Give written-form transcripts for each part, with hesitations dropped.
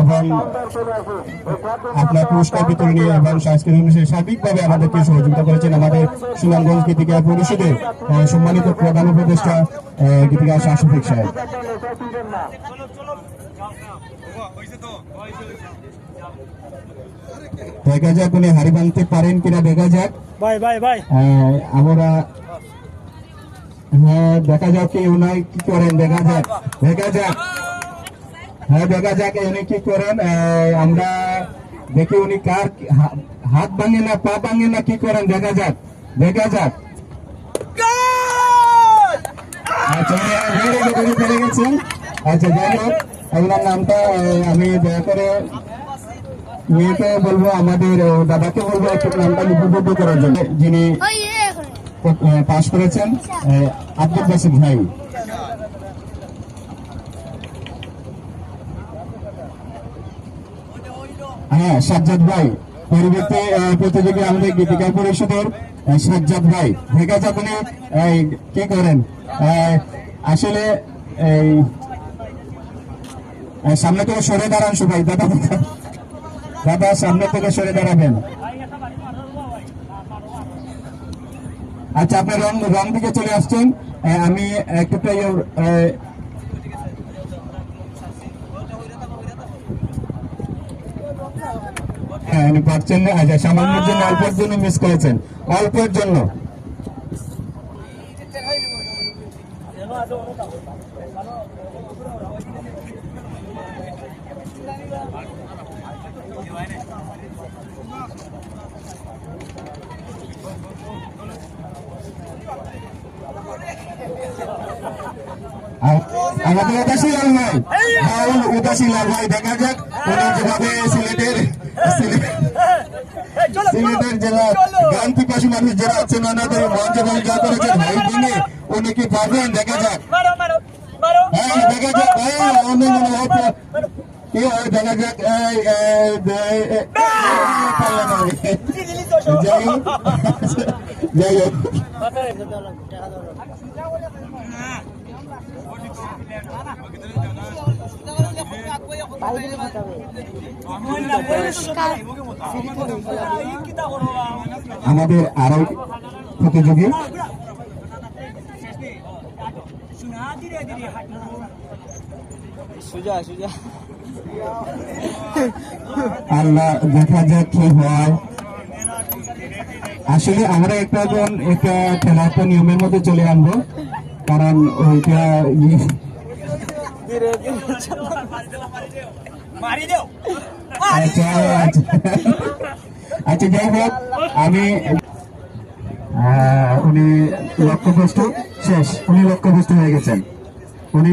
এবং আপনার পুরস্কার বিতরণী এবং সাংস্কৃতিক অনুষ্ঠানে সার্বিকভাবে আমাদেরকে সহযোগিতা করেছেন আমাদের সুনামগঞ্জ গীতিকা পরিষদের সম্মানিত প্রধান উপদেষ্টা গীতিকা শাসফিক সাহেব। দেখা যাক উনি হাড়ি ভাঙতে পারেন কিনা, দেখা যাক আমরা। হ্যাঁ, দেখা যাক উনি কি করেন, দেখা যাক হ্যাঁ দেখা যাক উনি কি করেন। আমরা দেখি উনি কার হাত ভাঙে না পা ভাঙে না কি করেন, দেখা যাক। আচ্ছা পেরে গেছেন। আচ্ছা যাই হোক, আপনার নামটা আমি দয়া করে মেয়েকে বলবো, আমাদের দাদাকে বলবো একটু নামটা লিপিবদ্ধ করার জন্য, যিনি পাশ করেছেন আব্দুল বাসির ভাই। হ্যাঁ, সাজ্জাদ ভাই পরিবর্তে প্রতিযোগী আমাদের গীতিকা পরিষদের সাজ্জাদ ভাই। দেখা যাক উনি কি করেন। আসলে এই সামনে থেকে সরে দাঁড়ান সবাই, দাদা সামনে থেকে সরে দাঁড়াবেন। আচ্ছা, আপনার রং দিকে চলে আসছেন। আমি একটু পারছেন না। আচ্ছা, সামান্যের জন্য অল্পের জন্য মিস করেছেন, অল্পের জন্য। আমাদের উদাসী লাল ভাই, দেখা যাক উনি যেভাবে সিলেটের জেলা গ্রাম পিপাসী মানুষ যারা আছেন ওনাদের মঞ্চে যা করেছেন ভাই ভেঙে উনি কি পারবেন, দেখা যাক। হ্যাঁ দেখা যাক ভাই, দেখা যাক। যাই হোক আমাদের আরো প্রতিযোগী আল্লাহ, দেখা যাক কি হয়। আসলে আমরা একটা খেলাটা নিয়মের মধ্যে চলে আনবো, কারণ ওইটা আচ্ছা যাই হোক, আমি উনি লক্ষ্যভ্রষ্ট শেষ, উনি লক্ষ্যভ্রষ্ট হয়ে গেছেন। উনি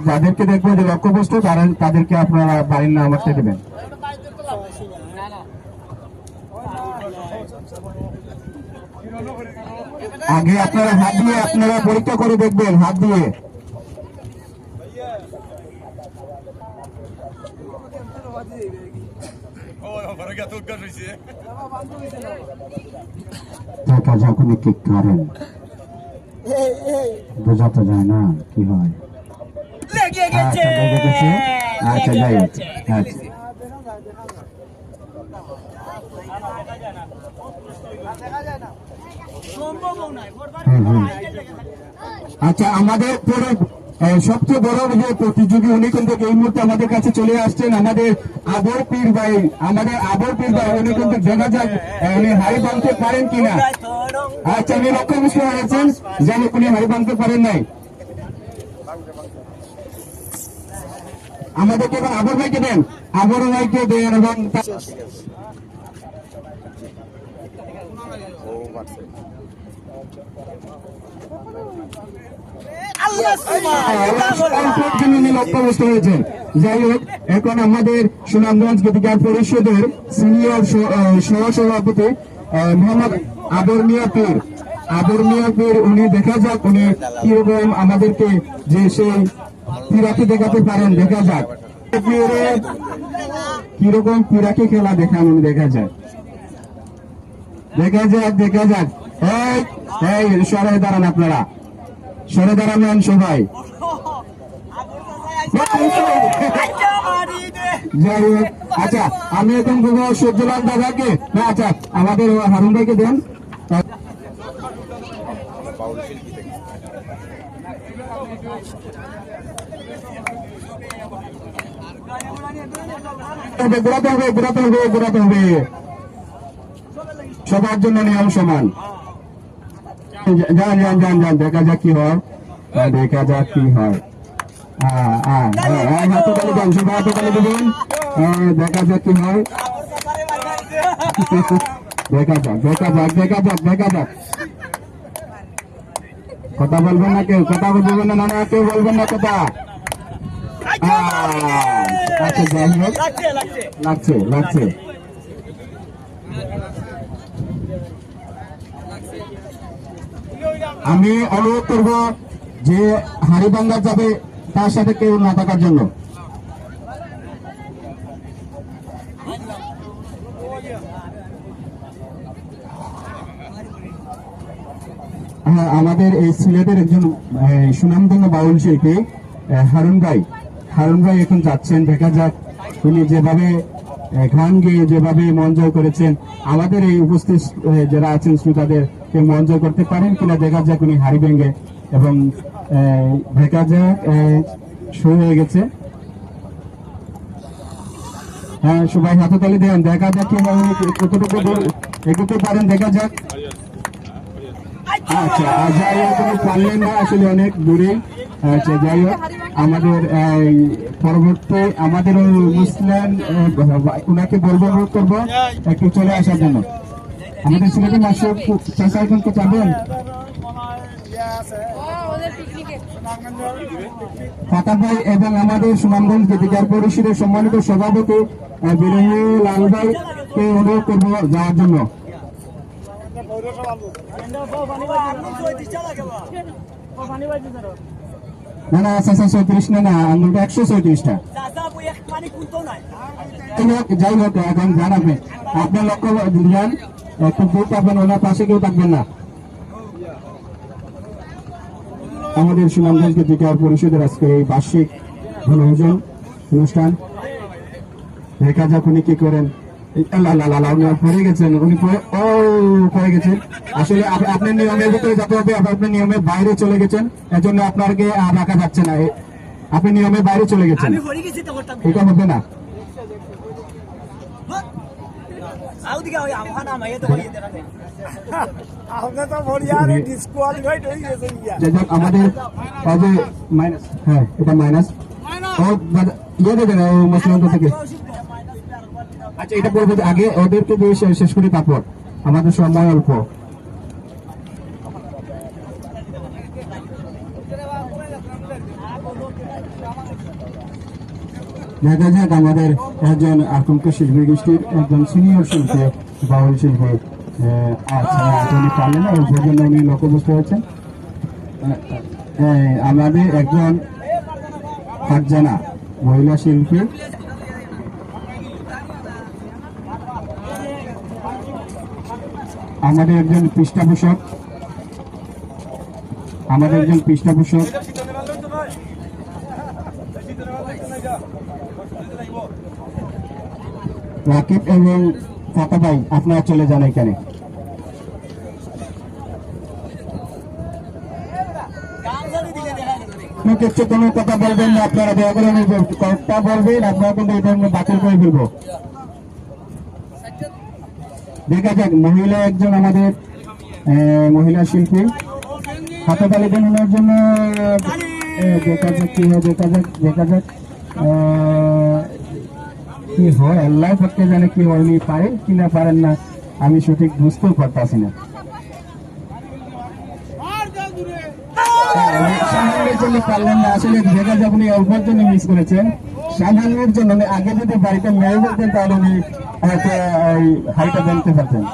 যাদেরকে দেখবো যে লক্ষ্যভ্রষ্ট তাদেরকে আপনারা বাড়ির নাম আমাকে দেবেন। আগে আপনারা হাত দিয়ে আপনারা পরীক্ষা করে দেখবেন, হাত দিয়ে। দেখা যাক উনি কি করেন, বোঝা তো যায় না কি হয়। আচ্ছা যাই হোক, আচ্ছা আমাদের সবচেয়ে বড় যে প্রতিযোগী উনি কিন্তু এই মুহূর্তে আমাদের কাছে চলে আসছেন, আমাদের আবর পীর ভাই উনি কিন্তু দেখা যাক উনি হাড়ি ভাঙতে পারেন কিনা। আচ্ছা, উনি লক্ষ্যভ্রষ্ট হয়েছেন, জানি উনি হাড়ি ভাঙতে পারেন নাই। আমাদেরকে এবার আবর ভাইকে দেন, এবং লক্ষ্যভ্রষ্ট হয়েছেন। যাই হোক, এখন আমাদের সুনামগঞ্জ গীতিকার পরিষদের সিনিয়র সহসভাপতি মোহাম্মদ আবর মিয়া পীর উনি দেখা যাক উনি কিরকম আমাদেরকে যে সেই পিরাকি দেখাতে পারেন, দেখা যাক কিরকম পিরাকি খেলা দেখান উনি, দেখা যাক। এই সরে দাঁড়ান, আপনারা সরে দাঁড়ান সবাই। যাই হোক, আচ্ছা আমি এখন বলবো সূর্যলাল দাদাকে, না আচ্ছা আমাদের হারুন ভাইকে দেন। ঘোরাতে হবে, ঘোরাতে হবে, ঘোরাতে হবে, সবার জন্য নিয়ম সমান। যান যান যান যান, দেখা যাক কি হয়, দেখা যাক কি হয়। হাততালি দেন, সবাই হাততালি দেবেন, দেখা যাক কি হয়। দেখা যাক, দেখা যাক, দেখা যাক, দেখা যাক। কথা বলবেন না কেউ, কথা বলবেন না, না কেউ বলবেন না কথা। আচ্ছা যাই হোক, লাগছে লাগছে। আমি অনুরোধ করব যে হাড়িভাঙ্গা যাবে তার সাথে কেউ না থাকার জন্য। হ্যাঁ, আমাদের এই সিলেটের একজন সুনামধন্য বাউল শিল্পী হারুন ভাই এখন যাচ্ছেন। দেখা যাক উনি যেভাবে গান গেয়ে যেভাবে মন জয় করেছেন, আমাদের এই উপস্থিত যারা আছেন শ্রোতাদেরকে মন জয় করতে পারেন কিনা দেখা যাক উনি হাড়ি ভেঙে। এবং দেখা যাক শুরু হয়ে গেছে। হ্যাঁ, সবাই হাততালি দেন, দেখা যাক কি কতটুকু এগোতে পারেন, দেখা যাক। আচ্ছা যাই হোক, উনি পারলেন না, আসলে অনেক দূরে। আচ্ছা যাই হোক, আমাদের পরবর্তী আমাদের মুসলিম ওনাকে বলবো, অনুরোধ করবো একটু চলে আসার জন্য। আমাদের সিলেটের মাসুক চাষা এখনকে যাবেন ফাতা ভাই এবং আমাদের সুনামগঞ্জ গীতিকার পরিষদের সম্মানিত সভাপতি বিরোহী লাল ভাইকে অনুরোধ করবো যাওয়ার জন্য। না না 37 না, আঙুলটা 137টা। যাই হোক, এখন জানাবেন আপনার লক্ষ্য যান, একটু দূর থাকবেন, ওনার পাশে কেউ থাকবেন না। আমাদের সুনামগঞ্জ গীতিকার পরিষদের আজকে এই বার্ষিক বনভোজন অনুষ্ঠান, দেখা যাক উনি কি করেন। পড়ে গেছেন, উনি পড়ে গেছেন। আসলে আপনার নিয়মের ভিতরে যেতে হবে, আপনার নিয়মের বাইরে চলে গেছেন, এজন্য আপনাকে আর রাখা যাচ্ছে না। আপনি নিয়মের বাইরে চলে গেছেন, এটা হবে না। আমাদের মাইনাস, হ্যাঁ এটা মাইনাস ইয়ে দেবেন মুসলিম থেকে। আচ্ছা এটা বলবো আগে ওদেরকে দিয়ে শেষ করি, তারপর আমাদের সময় অল্প। দেখা যাক আমাদের একজন আতঙ্ক শিল্পী গোষ্ঠীর একজন সিনিয়র শিল্পী, বাউল শিল্পী। আচ্ছা উনি পারলেন না, ওই জন্য উনি লক্ষ্যবস্তু হয়েছেন। আমাদের একজন ফারজানা মহিলা শিল্পী, আমাদের একজন পৃষ্ঠপোষক, রাকিব এবং ফাতা ভাই, আপনারা চলে যান এখানে। কিছু কোনো কথা বলবেন না আপনারা, দয়া করে কথা বলবেন, আপনারা কিন্তু এটা বাতিল করে ফেলবো। দেখা যাক মহিলা একজন আমাদের মহিলা শিল্পী, হাততালি দেন ওনার জন্য। দেখা যাক কি হয়, দেখা যাক কি হয়, আল্লাহ করতে জানে কি হয়, উনি পারে কিনা পারেন না আমি সঠিক বুঝতেও পারতাছি না। সামান্যের জন্য পারলেন না, আসলে দেখা যাক উনি অল্পের জন্য মিস করেছেন, সামান্যের জন্য। আগে যদি বাড়িতে মেরে বলতেন তাহলে উনি হয়তো হাইটা জানতে পারতেন।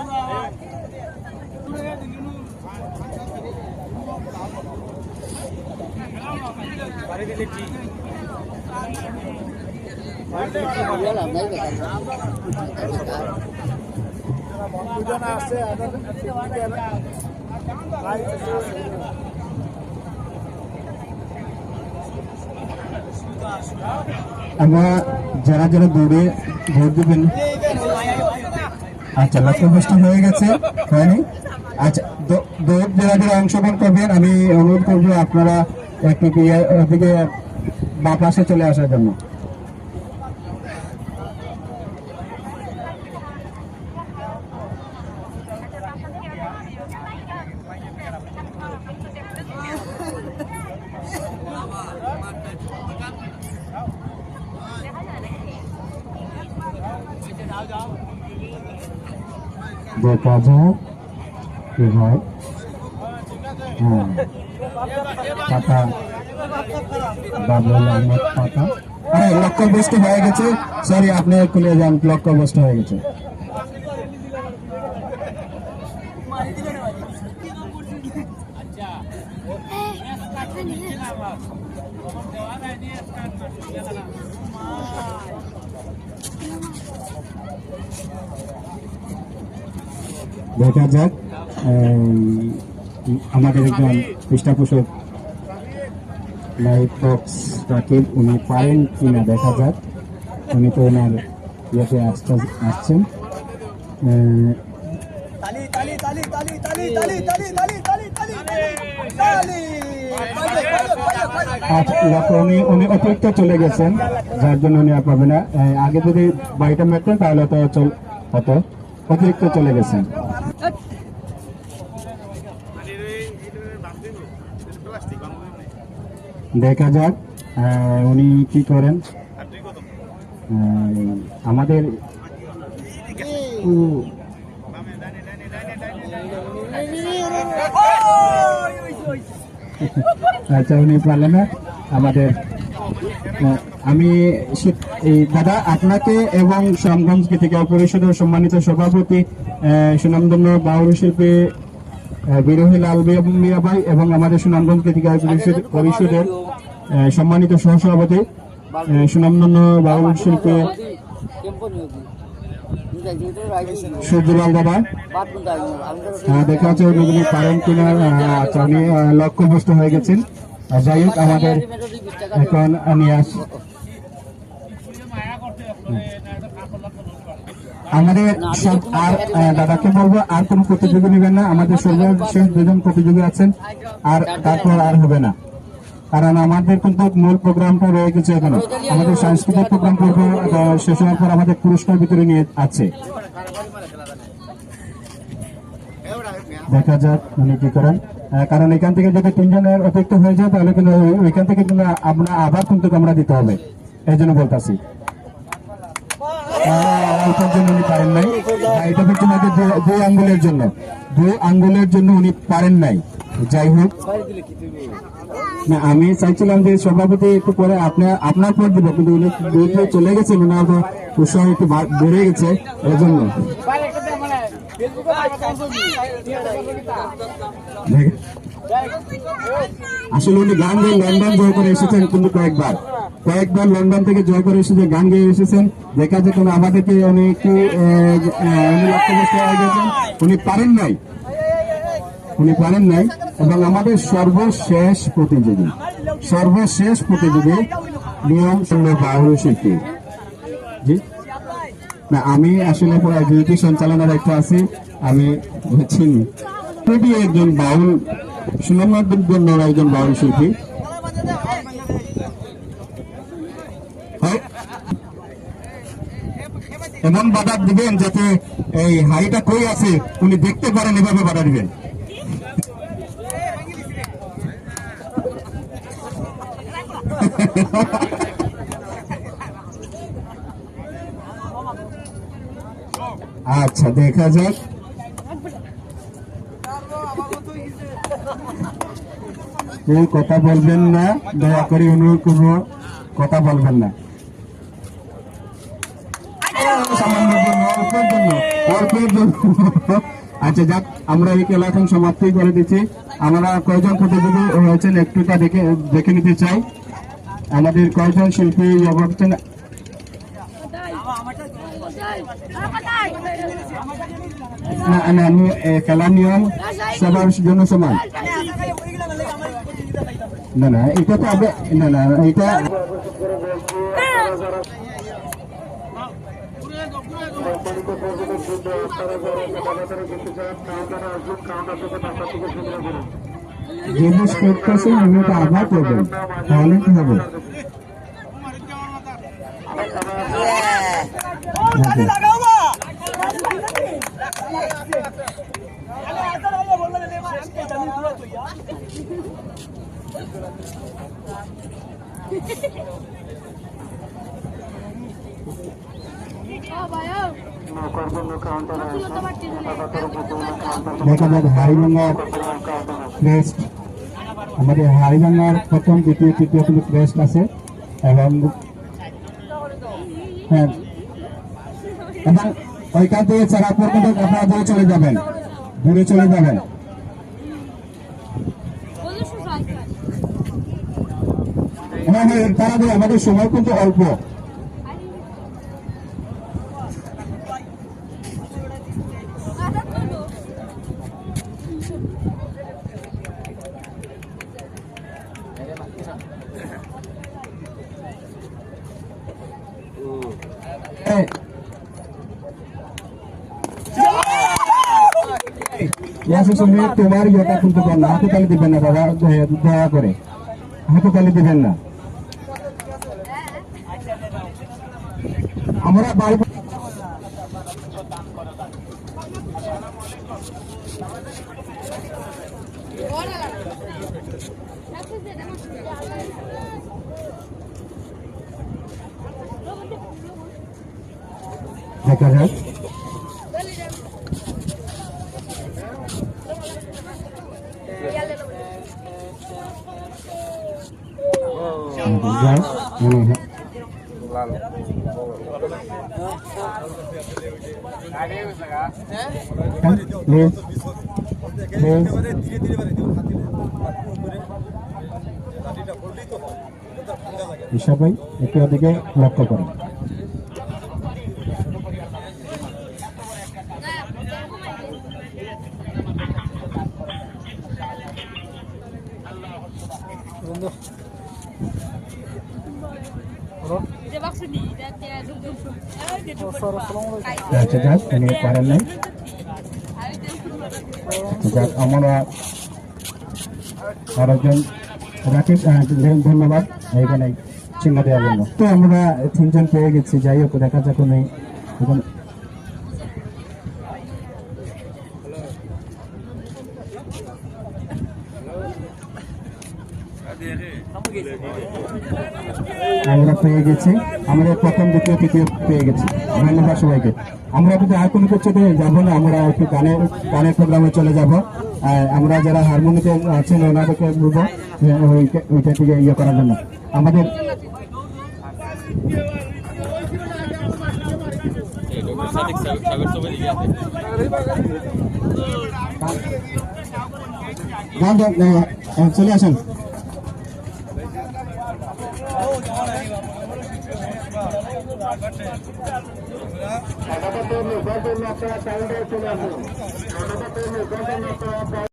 আমরা যারা যারা দৌড়ে ভোট দেবেন, আচ্ছা লক্ষ্যভ্রষ্ট হয়ে গেছে, হয়নি? আচ্ছা দৌড় যারা যারা অংশগ্রহণ করবেন আমি অনুরোধ করবো আপনারা একটু ওদিকে বা পাশে চলে আসার জন্য। দেখা যাক কি হয়। হ্যাঁ পাতা বাবুল আহমেদ পাতা, হ্যাঁ লক্ষ্যভ্রষ্ট হয়ে গেছে। সরি আপনি খুলে যান, লক্ষ্যভ্রষ্ট হয়ে গেছে। দেখা যাক আমাদের একজন পৃষ্ঠপোষক লাইফ বক্স রাকিব, উনি পারেন কিনা দেখা যাক। উনি তো ওনার ইয়েতে আসছেন। উনি অতিরিক্ত চলে গেছেন, যার জন্য উনি আর পাবে না। আগে যদি বাড়িটা মারতেন তাহলে তো হতো, অতিরিক্ত চলে গেছেন। দেখা যাক উনি কি করেন। আমাদের আচ্ছা উনি পারলেন না। আমাদের আমি দাদা আপনাকে এবং সুনামগঞ্জ গীতিকা পরিষদের সম্মানিত সভাপতি সুনামধন্য বাউল শিল্পী বিরোহী লাল মিয়া ভাই এবং আমাদের সুনামগঞ্জ গীতিকা পরিষদের সম্মানিত সহসভাপতি সুনামধন্য বাউল শিল্পী সূর্যলাল দাদা, দেখা যাচ্ছে উনি পারেন কিনা। আচ্ছা উনি লক্ষ্যভ্রষ্ট হয়ে গেছেন। যাই হোক আমাদের এখন নিয়ে আমাদের সব আর দাদাকে বলবো আর কোন প্রতিযোগী নেবেন না। আমাদের সর্বশেষ দুজন প্রতিযোগী আছেন, আর তারপর আর হবে না, কারণ আমাদের কিন্তু মূল প্রোগ্রামটা রয়ে গেছে। এখনো আমাদের সাংস্কৃতিক প্রোগ্রাম করবো, শেষ হওয়ার পর আমাদের পুরস্কার বিতরণ নিয়ে আছে। দেখা যাক উনি কি করেন, কারণ এখান থেকে যদি তিনজনের অতিরিক্ত হয়ে যায় তাহলে কিন্তু ওইখান থেকে কিন্তু আমরা আবার কিন্তু আমরা দিতে হবে, এই জন্য বলতেছি। অল্পের জন্য উনি পারেন নাই, এটা হচ্ছে দুই আঙ্গুলের জন্য উনি পারেন নাই। যাই হোক না, আমি চাইছিলাম যে সভাপতি একটু পরে আপনার পর দিব, কিন্তু উনি চলে গেছে, ওনার উৎসাহ একটু বেড়ে গেছে, এই জন্য। আসলে উনি গান গেয়ে লন্ডন জয় করে এসেছেন, কিন্তু কয়েকবার লন্ডন থেকে জয় করে এসেছে, গান গেয়ে এসেছেন। দেখা যেত না আমাদেরকে উনি একটু লক্ষ্যভ্রষ্ট হয়ে গেছেন, উনি পারেন নাই। এবং আমাদের সর্বশেষ প্রতিযোগী নিয়ম সুন্দর বাউল শিল্পী। জি না, আমি আসলে ডিউটি সঞ্চালনার একটা আছি, আমি চিনি খুবই একজন বাউল সুনামগঞ্জের জন্য একজন বাউল শিল্পী। এমন বাধা দিবেন যাতে এই হাড়িটা কই আছে উনি দেখতে পারেন, এভাবে বাধা দিবেন। আচ্ছা দেখা যাক, কেউ কথা বলবেন না, দয়া করে অনুরোধ করবো কথা বলবেন না। আচ্ছা যাক, আমরা এই খেলা এখন সমাপ্তি করে দিচ্ছি। আমরা কয়জন প্রতিযোগী হয়েছেন একটুটা দেখে নিতে চাই। আমাদের কয়জন শিল্পী হচ্ছেন, খেলার নিয়ম সবার জন্য সমান। না এটা তো এটা জিনিস করতেছে এমনিটা আবার করবেন, তাহলে কি হবে? দেখা যাক হাড়িভাঙ্গার ক্রেস্ট, আমাদের হাড়িভাঙ্গার প্রথম দ্বিতীয় তৃতীয় কিন্তু ক্রেস্ট আছে এবং হ্যাঁ, এবং ওইখান থেকে চারা পর্যন্ত আপনারা দূরে চলে যাবেন, দূরে চলে যাবেন। হ্যাঁ হ্যাঁ, তাড়াতাড়ি, আমাদের সময় কিন্তু অল্প। তোমার ইয়েটা খুলতে পার না, হাতে তালি দিবেন না দাদা, দয়া করে হাতে তালি দিবেন না। আমরা বাড়ি দেখা যাক। সবাই একটু ওদিকে লক্ষ্য করেন। আচ্ছা যাক, উনি পারেন নাই। যাক, আমরা আরেকজন রাকেশ, ধন্যবাদ এখানে চিহ্ন দেওয়ার জন্য। তো আমরা তিনজন পেয়ে গেছি, যাই হোক দেখা যাক উনি এখন আমরা পেয়ে গেছি, আমাদের প্রথম দ্বিতীয় তৃতীয় পেয়ে গেছি। ধন্যবাদ সবাইকে। আমরা কিন্তু আর কোনো কিছুতে যাবো না, আমরা একটু গানের প্রোগ্রামে চলে যাব। আমরা যারা হারমোনিতে আছেন ওনাদেরকে বলবো ওইটা থেকে ইয়ে করার জন্য। আমাদের চলে আসেন। আপনারা